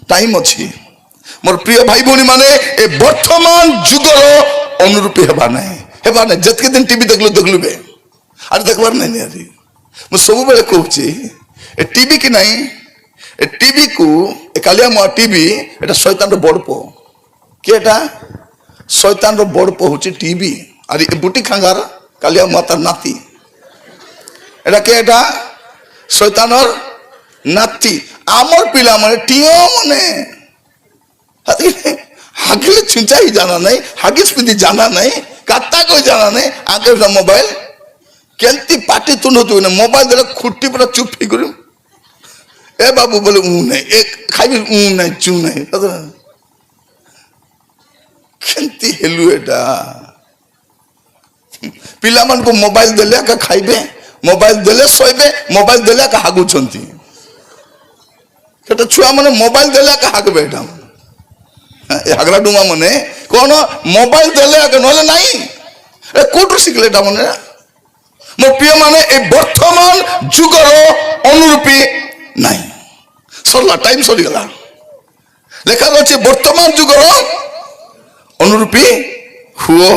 time अच्छी मोर प्रिय भाई भौणी माने ए वर्तमान जुगर अनुरूपी हेबा नहीं जतके दिन टीवी देखलु देखलु बे आर देखबार नहीं आरी मु सब बेले कहूची ए टीवी की नहीं ए टीवी को ए कालिया मा टीवी एटा शैतान रो बड़ पो के एटा शैतान रो बड़ पो होची टीवी आर ए बुटी खांगार कालिया मातार नाती एटा के एटा शैतानर नाती आमर पिला माने टियो माने हागिले छिंचाई जाना नहीं हागिस पिदी जाना नहीं काता कोई जाना नहीं आगे से मोबाइल केंती पार्टी तुन होती है मोबाइल देले खुट्टी पर चुप ही करू ए बाबू बोले नहीं एक खाई नहीं चू नहीं केंती हेलु एटा पिला मन को मोबाइल देले का खाइबे मोबाइल देले सोइबे मोबाइल देले का हागु छंती केटा छुआ माने मोबाइल देले का हागबे एटा हागला डुमा मने कौन मोबाइल देले आगे नले नहीं ए कोटु सिखलेटा मने मो प्रिय माने ए वर्तमान जुगर अनुरूपी नहीं सरला टाइम सरी गला लेखा अछि वर्तमान जुगर अनुरूपी हुओ